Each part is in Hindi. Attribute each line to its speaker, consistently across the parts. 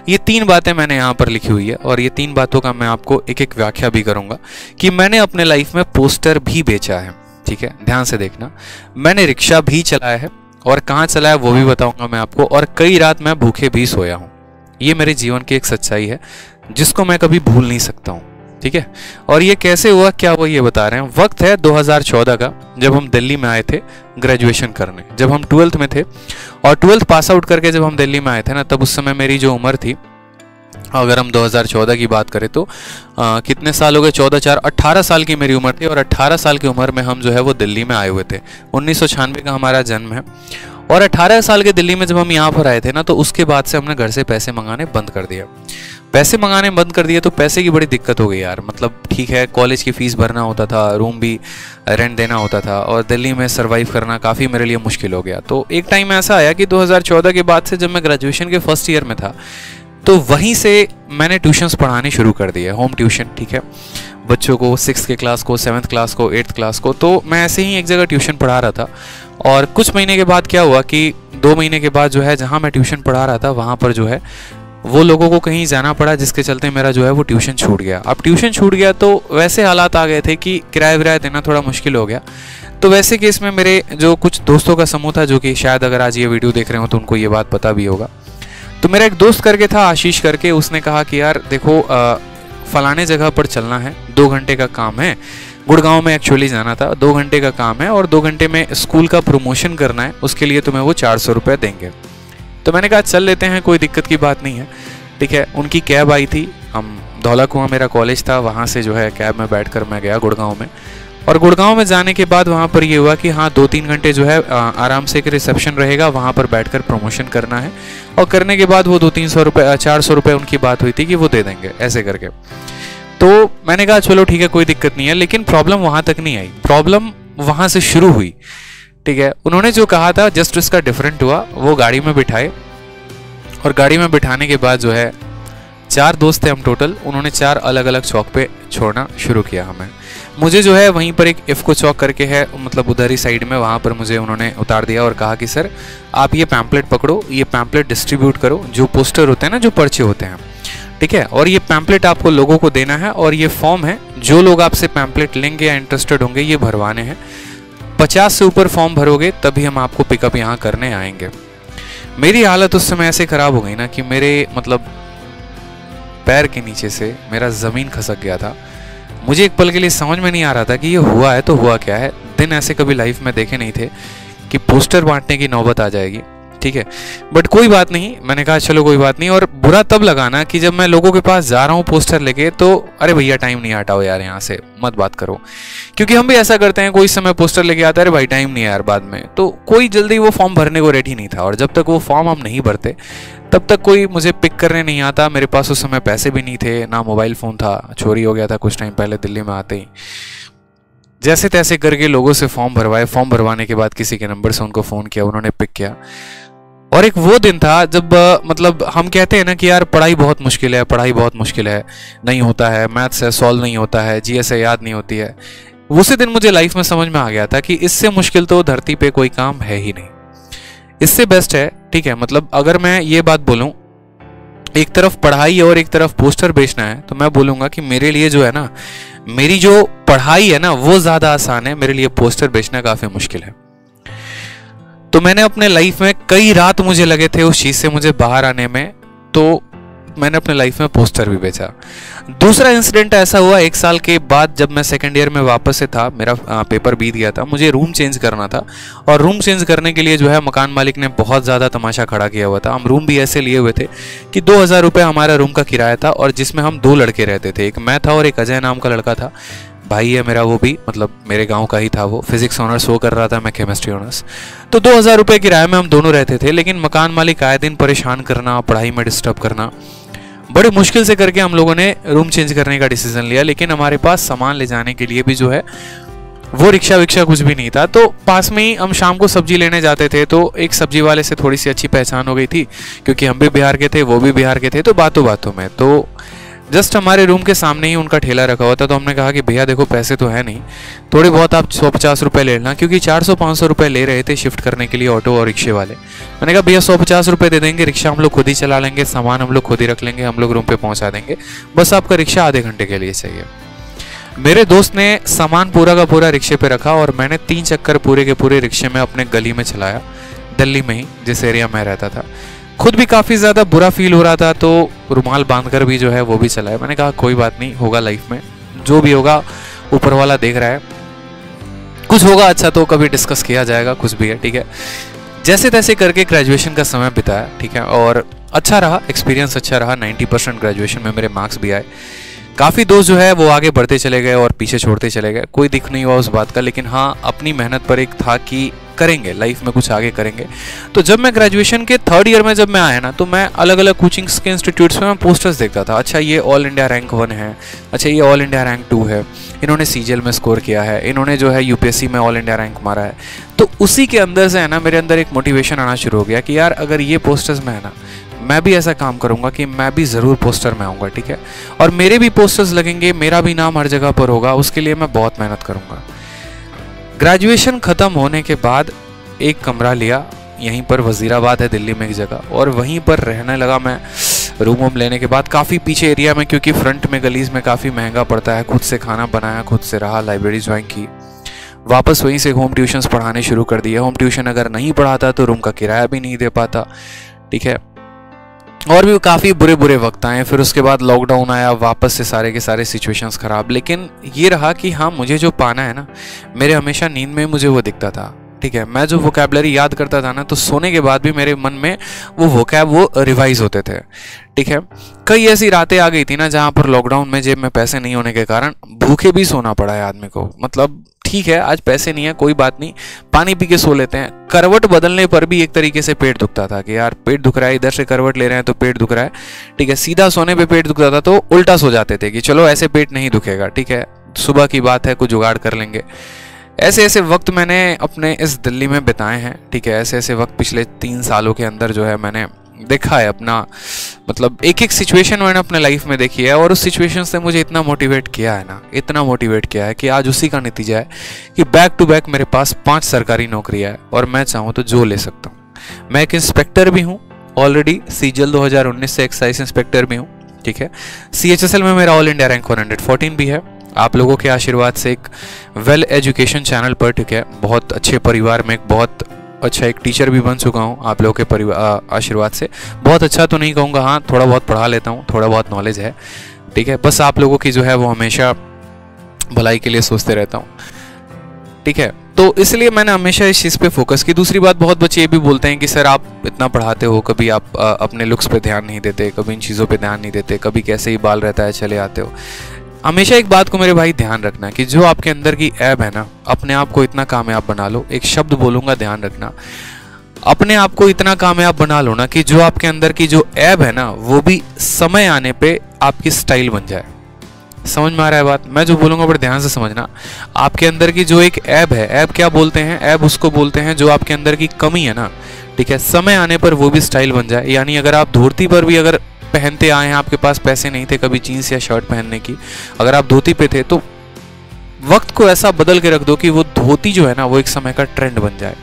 Speaker 1: ये 3 बातें मैंने यहाँ पर लिखी हुई है और ये 3 बातों का मैं आपको एक एक व्याख्या भी करूँगा कि मैंने अपने लाइफ में पोस्टर भी बेचा है। ठीक है, ध्यान से देखना। मैंने रिक्शा भी चलाया है और कहाँ चलाया वो भी बताऊँगा मैं आपको, और कई रात मैं भूखे भी सोया हूँ। ये मेरे जीवन की एक सच्चाई है जिसको मैं कभी भूल नहीं सकता हूँ। ठीक है, और ये कैसे हुआ क्या हुआ ये बता रहे हैं। वक्त है 2014 का, जब हम दिल्ली में आए थे ग्रेजुएशन करने। जब हम 12th में थे और 12th पास आउट करके जब हम दिल्ली में आए थे ना, तब उस समय मेरी जो उम्र थी, अगर हम 2014 की बात करें तो कितने साल हो गए, 14 4 18 साल की मेरी उम्र थी। और 18 साल की उम्र में हम जो है वो दिल्ली में आए हुए थे। 1996 का हमारा जन्म है और 18 साल के दिल्ली में जब हम यहाँ पर आए थे ना, तो उसके बाद से हमने घर से पैसे मंगाने बंद कर दिया। पैसे मंगाने बंद कर दिए तो पैसे की बड़ी दिक्कत हो गई यार। मतलब ठीक है, कॉलेज की फ़ीस भरना होता था, रूम भी रेंट देना होता था और दिल्ली में सर्वाइव करना काफ़ी मेरे लिए मुश्किल हो गया। तो एक टाइम ऐसा आया कि 2014 के बाद से जब मैं ग्रेजुएशन के फर्स्ट ईयर में था, तो वहीं से मैंने ट्यूशन्स पढ़ाने शुरू कर दिए, होम ट्यूशन। ठीक है, बच्चों को 6th के क्लास को, 7th क्लास को, 8th क्लास को। तो मैं ऐसे ही एक जगह ट्यूशन पढ़ा रहा था और कुछ महीने के बाद क्या हुआ कि 2 महीने के बाद जो है, जहाँ मैं ट्यूशन पढ़ा रहा था वहाँ पर जो है वो लोगों को कहीं जाना पड़ा, जिसके चलते मेरा जो है वो ट्यूशन छूट गया। अब ट्यूशन छूट गया तो वैसे हालात आ गए थे कि किराया विराया देना थोड़ा मुश्किल हो गया। तो वैसे केस में मेरे जो कुछ दोस्तों का समूह था, जो कि शायद अगर आज ये वीडियो देख रहे हो तो उनको ये बात पता भी होगा। तो मेरा एक दोस्त करके था, आशीष करके, उसने कहा कि यार देखो फलाने जगह पर चलना है, 2 घंटे का काम है। गुड़गांव में एक्चुअली जाना था, 2 घंटे का काम है और 2 घंटे में स्कूल का प्रमोशन करना है, उसके लिए तुम्हें वो 400 रुपये देंगे। तो मैंने कहा चल लेते हैं, कोई दिक्कत की बात नहीं है। ठीक है, उनकी कैब आई थी, हम धौला कुआं मेरा कॉलेज था, वहाँ से जो है कैब में बैठकर मैं गया गुड़गांव में। और गुड़गांव में जाने के बाद वहाँ पर ये हुआ कि हाँ 2-3 घंटे जो है आराम से एक रिसेप्शन रहेगा, वहाँ पर बैठकर प्रमोशन करना है और करने के बाद वो 200-300 रुपये 400 रुपये उनकी बात हुई थी कि वो दे देंगे ऐसे करके। तो मैंने कहा चलो ठीक है, कोई दिक्कत नहीं है। लेकिन प्रॉब्लम वहाँ तक नहीं आई, प्रॉब्लम वहाँ से शुरू हुई। ठीक है, उन्होंने जो कहा था जस्ट उसका डिफरेंट हुआ। वो गाड़ी में बिठाए और गाड़ी में बिठाने के बाद जो है 4 दोस्त थे हम टोटल, उन्होंने 4 अलग अलग चौक पे छोड़ना शुरू किया हमें। मुझे जो है वहीं पर एक इफ़को चौक करके है, मतलब उधर ही साइड में, वहाँ पर मुझे उन्होंने उतार दिया और कहा कि सर आप ये पैम्पलेट पकड़ो, ये पैम्पलेट डिस्ट्रीब्यूट करो, जो पोस्टर होते हैं ना, जो पर्चे होते हैं। ठीक है, और ये पैम्पलेट आपको लोगों को देना है और ये फॉर्म है, जो लोग आपसे पैम्पलेट लेंगे या इंटरेस्टेड होंगे ये भरवाने हैं। 50 से ऊपर फॉर्म भरोगे तभी हम आपको पिकअप यहाँ करने आएंगे। मेरी हालत उस समय ऐसे ख़राब हो गई ना कि मेरे मतलब पैर के नीचे से मेरा ज़मीन खसक गया था। मुझे एक पल के लिए समझ में नहीं आ रहा था कि ये हुआ है तो हुआ क्या है। दिन ऐसे कभी लाइफ में देखे नहीं थे कि पोस्टर बांटने की नौबत आ जाएगी। ठीक है, बट कोई बात नहीं, मैंने कहा चलो कोई बात नहीं। और बुरा तब लगा ना कि जब मैं लोगों के पास जा रहा हूँ पोस्टर लेके, तो अरे भैया टाइम नहीं, हटाओ यार यहाँ से मत बात करो। क्योंकि हम भी ऐसा करते हैं, कोई समय पोस्टर लेके आता है, अरे भाई टाइम नहीं है यार बाद में। तो कोई जल्दी वो फॉर्म भरने को रेडी नहीं था और जब तक वो फॉर्म हम नहीं भरते तब तक कोई मुझे पिक करने नहीं आता। मेरे पास उस समय पैसे भी नहीं थे, ना मोबाइल फ़ोन था, चोरी हो गया था कुछ टाइम पहले दिल्ली में आते ही। जैसे तैसे करके लोगों से फॉर्म भरवाए। फॉर्म भरवाने के बाद किसी के नंबर से उनको फ़ोन किया, उन्होंने पिक किया। और एक वो दिन था जब मतलब हम कहते हैं ना कि यार पढ़ाई बहुत मुश्किल है, पढ़ाई बहुत मुश्किल है, नहीं होता है, मैथ्स है सॉल्व नहीं होता है, जीएस है याद नहीं होती है। उसी दिन मुझे लाइफ में समझ में आ गया था कि इससे मुश्किल तो धरती पे कोई काम है ही नहीं, इससे बेस्ट है। ठीक है, मतलब अगर मैं ये बात बोलूं, एक तरफ पढ़ाई और एक तरफ पोस्टर बेचना है, तो मैं बोलूंगा कि मेरे लिए जो है ना, मेरी जो पढ़ाई है ना वो ज़्यादा आसान है, मेरे लिए पोस्टर बेचना काफ़ी मुश्किल है। तो मैंने अपने लाइफ में कई रात मुझे लगे थे उस चीज़ से मुझे बाहर आने में, तो मैंने अपने लाइफ में पोस्टर भी बेचा। दूसरा इंसिडेंट ऐसा हुआ 1 साल के बाद, जब मैं सेकंड ईयर में वापस से था, मेरा पेपर बीत गया था, मुझे रूम चेंज करना था। और रूम चेंज करने के लिए जो है मकान मालिक ने बहुत ज़्यादा तमाशा खड़ा किया हुआ था। हम रूम भी ऐसे लिए हुए थे कि 2000 रुपये हमारा रूम का किराया था और जिसमें हम 2 लड़के रहते थे, एक मैं था और एक अजय नाम का लड़का था, भाई है मेरा, वो भी मतलब मेरे गांव का ही था। वो फिजिक्स ऑनर्स वो कर रहा था, मैं केमिस्ट्री ऑनर्स। तो 2000 रुपये किराए में हम दोनों रहते थे। लेकिन मकान मालिक आए दिन परेशान करना, पढ़ाई में डिस्टर्ब करना, बड़े मुश्किल से करके हम लोगों ने रूम चेंज करने का डिसीजन लिया। लेकिन हमारे पास सामान ले जाने के लिए भी जो है वो रिक्शा विक्शा कुछ भी नहीं था। तो पास में ही हम शाम को सब्जी लेने जाते थे, तो एक सब्जी वाले से थोड़ी सी अच्छी पहचान हो गई थी, क्योंकि हम भी बिहार के थे, वो भी बिहार के थे। तो बातों बातों में तो जस्ट हमारे रूम के सामने ही उनका ठेला रखा हुआ था। तो हमने कहा कि भैया देखो पैसे तो है नहीं, थोड़े बहुत आप 150 रुपये ले लेना, क्योंकि 400-500 रुपये ले रहे थे शिफ्ट करने के लिए ऑटो और रिक्शे वाले। मैंने कहा भैया 150 रुपये दे देंगे, रिक्शा हम लोग खुद ही चला लेंगे, सामान हम लोग खुद ही रख लेंगे, हम लोग रूम पे पहुंचा देंगे, बस आपका रिक्शा आधे घंटे के लिए चाहिए। मेरे दोस्त ने सामान पूरा का पूरा रिक्शे पे रखा और मैंने 3 चक्कर पूरे के पूरे रिक्शे में अपने गली में चलाया, दिल्ली में ही जिस एरिया में रहता था। खुद भी काफ़ी ज़्यादा बुरा फील हो रहा था, तो रुमाल बांधकर भी जो है वो भी चलाया। मैंने कहा कोई बात नहीं, होगा लाइफ में, जो भी होगा ऊपर वाला देख रहा है, कुछ होगा अच्छा तो कभी डिस्कस किया जाएगा, कुछ भी है, ठीक है। जैसे तैसे करके ग्रेजुएशन का समय बिताया, ठीक है, और अच्छा रहा, एक्सपीरियंस अच्छा रहा। 90% ग्रेजुएशन में मेरे मार्क्स भी आए। काफ़ी दोस्त जो है वो आगे बढ़ते चले गए और पीछे छोड़ते चले गए, कोई दिख नहीं हुआ उस बात का, लेकिन हाँ अपनी मेहनत पर एक था कि करेंगे लाइफ में कुछ आगे करेंगे। तो जब मैं ग्रेजुएशन के 3rd ईयर में जब मैं आया ना, तो मैं अलग अलग कोचिंग्स के इंस्टीट्यूट्स में मैं पोस्टर्स देखता था। अच्छा ये ऑल इंडिया रैंक 1 है, अच्छा ये ऑल इंडिया रैंक 2 है, इन्होंने सीजीएल में स्कोर किया है, इन्होंने जो है यूपीएससी में ऑल इंडिया रैंक मारा है। तो उसी के अंदर से है ना मेरे अंदर एक मोटिवेशन आना शुरू हो गया कि यार अगर ये पोस्टर्स में है ना, मैं भी ऐसा काम करूंगा कि मैं भी ज़रूर पोस्टर में आऊँगा, ठीक है, और मेरे भी पोस्टर्स लगेंगे, मेरा भी नाम हर जगह पर होगा, उसके लिए मैं बहुत मेहनत करूँगा। ग्रेजुएशन ख़त्म होने के बाद एक कमरा लिया, यहीं पर वज़ीराबाद है दिल्ली में एक जगह, और वहीं पर रहने लगा मैं। रूम वूम लेने के बाद काफ़ी पीछे एरिया में, क्योंकि फ्रंट में गलीज में काफ़ी महंगा पड़ता है। खुद से खाना बनाया, खुद से रहा, लाइब्रेरी ज्वाइन की, वापस वहीं से होम ट्यूशन्स पढ़ाने शुरू कर दिए। होम ट्यूशन अगर नहीं पढ़ाता तो रूम का किराया भी नहीं दे पाता, ठीक है, और भी काफ़ी बुरे बुरे वक्त आए। फिर उसके बाद लॉकडाउन आया, वापस से सारे के सारे सिचुएशंस ख़राब। लेकिन ये रहा कि हाँ मुझे जो पाना है ना, मेरे हमेशा नींद में मुझे वो दिखता था, ठीक है। मैं जो वोकैबलरी याद करता था ना, तो सोने के बाद भी मेरे मन में वो वोकैब वो रिवाइज होते थे, ठीक है। कई ऐसी रातें आ गई थी ना जहाँ पर लॉकडाउन में जेब में पैसे नहीं होने के कारण भूखे भी सोना पड़ा है आदमी को। मतलब ठीक है आज पैसे नहीं है, कोई बात नहीं, पानी पी के सो लेते हैं। करवट बदलने पर भी एक तरीके से पेट दुखता था कि यार पेट दुख रहा है, इधर से करवट ले रहे हैं तो पेट दुख रहा है, ठीक है। सीधा सोने पे पेट दुखता था तो उल्टा सो जाते थे कि चलो ऐसे पेट नहीं दुखेगा, ठीक है, सुबह की बात है, कुछ जुगाड़ कर लेंगे। ऐसे ऐसे वक्त मैंने अपने इस दिल्ली में बिताए हैं, ठीक है। ऐसे ऐसे वक्त पिछले 3 सालों के अंदर जो है मैंने देखा है अपना, मतलब एक एक सिचुएशन मैंने अपने लाइफ में देखी है, और उस सिचुएशन से मुझे इतना मोटिवेट किया है ना, इतना मोटिवेट किया है कि आज उसी का नतीजा है कि बैक टू बैक मेरे पास 5 सरकारी नौकरियां है, और मैं चाहूँ तो जो ले सकता हूँ। मैं एक इंस्पेक्टर भी हूँ ऑलरेडी, सीजीएल 2019 से एक्साइज इंस्पेक्टर भी हूँ, ठीक है। CHSL में मेरा ऑल इंडिया रैंक 114 भी है, आप लोगों के आशीर्वाद से एक वेल एजुकेशन चैनल पर, ठीक है, बहुत अच्छे परिवार में एक बहुत अच्छा एक टीचर भी बन चुका हूँ आप लोगों के परिवार आशीर्वाद से। बहुत अच्छा तो नहीं कहूँगा, हाँ थोड़ा बहुत पढ़ा लेता हूँ, थोड़ा बहुत नॉलेज है, ठीक है। बस आप लोगों की जो है वो हमेशा भलाई के लिए सोचते रहता हूँ, ठीक है। तो इसलिए मैंने हमेशा इस चीज़ पे फोकस की। दूसरी बात, बहुत बच्चे ये भी बोलते हैं कि सर आप इतना पढ़ाते हो, कभी आप अपने लुक्स पे ध्यान नहीं देते, कभी इन चीज़ों पे ध्यान नहीं देते, कभी कैसे ही बाल रहता है चले आते हो। हमेशा एक बात को मेरे भाई ध्यान रखना कि जो आपके अंदर की ऐब है ना, अपने आप को इतना कामयाब बना लो। एक शब्द बोलूँगा, ध्यान रखना, अपने आप को इतना कामयाब बना लो ना कि जो आपके अंदर की जो ऐब है ना, वो भी समय आने पे आपकी स्टाइल बन जाए। समझ में आ रहा है बात? मैं जो बोलूँगा बड़े ध्यान से समझना। आपके अंदर की जो एक ऐब है, ऐब क्या बोलते हैं? ऐब उसको बोलते हैं जो आपके अंदर की कमी है ना, ठीक है, समय आने पर वो भी स्टाइल बन जाए। यानी अगर आप धोती पर भी अगर पहनते आए हैं, आपके पास पैसे नहीं थे कभी जीन्स या शर्ट पहनने की, अगर आप धोती पे थे, तो वक्त को ऐसा बदल के रख दो कि वो धोती जो है ना वो एक समय का ट्रेंड बन जाए,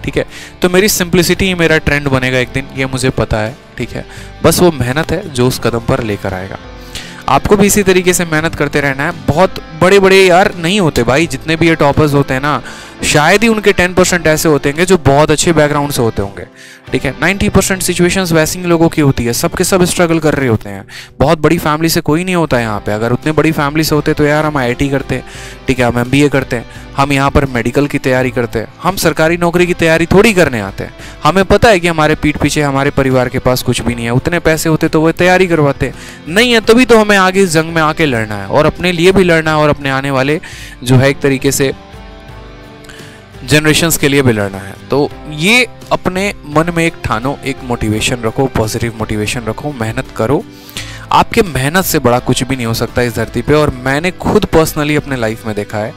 Speaker 1: ठीक है। तो मेरी सिंप्लिसिटी ही मेरा ट्रेंड बनेगा एक दिन, ये मुझे पता है, ठीक है। बस वो मेहनत है जो उस कदम पर लेकर आएगा। आपको भी इसी तरीके से मेहनत करते रहना है। बहुत बड़े बड़े यार नहीं होते भाई, जितने भी ये टॉपर्स होते हैं ना, शायद ही उनके 10% ऐसे होते हैं जो बहुत अच्छे बैकग्राउंड से होते होंगे, ठीक है। 90% सिचुएशंस वैसी ही लोगों की होती है, सबके सब स्ट्रगल कर रहे होते हैं। बहुत बड़ी फैमिली से कोई नहीं होता यहाँ पे। अगर उतने बड़ी फैमिली से होते तो यार हम IIT करते, ठीक है, हम MBA करते हैं, हम यहाँ पर मेडिकल की तैयारी करते हैं, हम सरकारी नौकरी की तैयारी थोड़ी करने आते हैं। हमें पता है कि हमारे पीठ पीछे हमारे परिवार के पास कुछ भी नहीं है। उतने पैसे होते तो वो तैयारी करवाते, नहीं है तभी तो हमें आगे इस जंग में आके लड़ना है, और अपने लिए भी लड़ना है, और अपने आने वाले जो है एक तरीके से जनरेशंस के लिए भी लड़ना है। तो ये अपने मन में एक ठानो, एक मोटिवेशन रखो, पॉजिटिव मोटिवेशन रखो, मेहनत करो। आपके मेहनत से बड़ा कुछ भी नहीं हो सकता इस धरती पे। और मैंने खुद पर्सनली अपने लाइफ में देखा है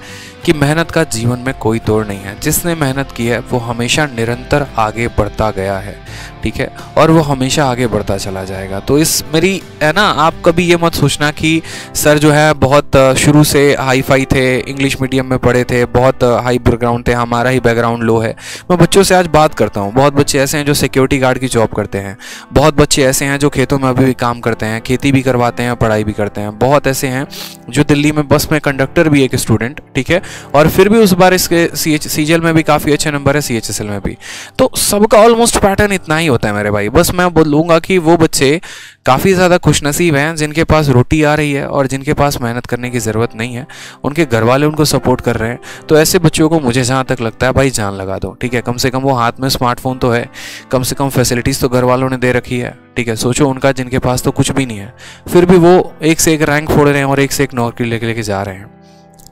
Speaker 1: कि मेहनत का जीवन में कोई तोड़ नहीं है। जिसने मेहनत की है वो हमेशा निरंतर आगे बढ़ता गया है, ठीक है, और वो हमेशा आगे बढ़ता चला जाएगा। तो इस मेरी है ना, आप कभी ये मत सोचना कि सर जो है बहुत शुरू से हाई फाई थे, इंग्लिश मीडियम में पढ़े थे, बहुत हाई बैकग्राउंड थे, हमारा ही बैकग्राउंड लो है। मैं बच्चों से आज बात करता हूँ, बहुत बच्चे ऐसे हैं जो सिक्योरिटी गार्ड की जॉब करते हैं, बहुत बच्चे ऐसे हैं जो खेतों में अभी भी काम करते हैं, खेती भी करवाते हैं, पढ़ाई भी करते हैं, बहुत ऐसे हैं जो दिल्ली में बस में कंडक्टर भी एक स्टूडेंट, ठीक है, और फिर भी उस बार इसके सीजीएल में भी काफ़ी अच्छे नंबर है, सीएचएसएल में भी। तो सबका ऑलमोस्ट पैटर्न इतना ही होता है मेरे भाई। बस मैं बोलूँगा कि वो बच्चे काफ़ी ज़्यादा खुशनसीब हैं जिनके पास रोटी आ रही है और जिनके पास मेहनत करने की ज़रूरत नहीं है, उनके घर वाले उनको सपोर्ट कर रहे हैं। तो ऐसे बच्चों को मुझे जहाँ तक लगता है भाई जान लगा दो, ठीक है। कम से कम वो हाथ में स्मार्टफोन तो है, कम से कम फैसिलिटीज़ तो घर वालों ने दे रखी है, ठीक है। सोचो उनका जिनके पास तो कुछ भी नहीं है, फिर भी वो एक से एक रैंक फोड़ रहे हैं और एक से एक नौकरी लेके जा रहे हैं,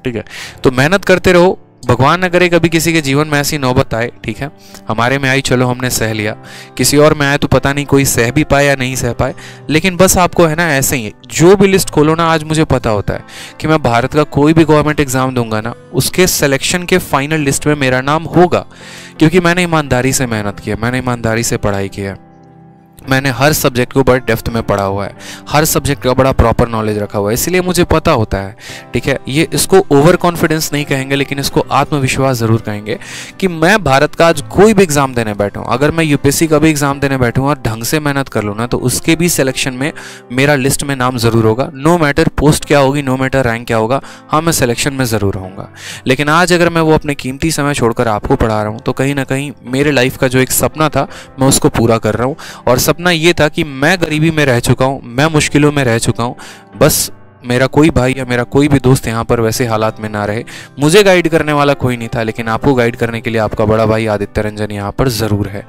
Speaker 1: ठीक है। तो मेहनत करते रहो, भगवान न करे कभी किसी के जीवन में ऐसी नौबत आए, ठीक है। हमारे में आई, चलो हमने सह लिया, किसी और में आए तो पता नहीं कोई सह भी पाए या नहीं सह पाए। लेकिन बस आपको है ना ऐसे ही जो भी लिस्ट खोलो ना, आज मुझे पता होता है कि मैं भारत का कोई भी गवर्नमेंट एग्जाम दूंगा ना, उसके सिलेक्शन के फाइनल लिस्ट में मेरा नाम होगा, क्योंकि मैंने ईमानदारी से मेहनत की है, मैंने ईमानदारी से पढ़ाई की है, मैंने हर सब्जेक्ट को बड़े डेप्थ में पढ़ा हुआ है, हर सब्जेक्ट का बड़ा प्रॉपर नॉलेज रखा हुआ है, इसलिए मुझे पता होता है, ठीक है। ये इसको ओवर कॉन्फिडेंस नहीं कहेंगे, लेकिन इसको आत्मविश्वास ज़रूर कहेंगे कि मैं भारत का आज कोई भी एग्जाम देने बैठूँ, अगर मैं यूपीएससी का भी एग्जाम देने बैठूँ और ढंग से मेहनत कर लूँ ना, तो उसके भी सिलेक्शन में मेरा लिस्ट में नाम ज़रूर होगा। नो मैटर पोस्ट क्या होगी, नो मैटर रैंक क्या होगा, हाँ मैं सिलेक्शन में ज़रूर रहूँगा। लेकिन आज अगर मैं वो अपने कीमती समय छोड़कर आपको पढ़ा रहा हूँ, तो कहीं ना कहीं मेरे लाइफ का जो एक सपना था मैं उसको पूरा कर रहा हूँ। और सपना ये था कि मैं गरीबी में रह चुका हूँ, मैं मुश्किलों में रह चुका हूँ, बस मेरा कोई भाई या मेरा कोई भी दोस्त यहाँ पर वैसे हालात में ना रहे। मुझे गाइड करने वाला कोई नहीं था, लेकिन आपको गाइड करने के लिए आपका बड़ा भाई आदित्य रंजन यहाँ पर ज़रूर है।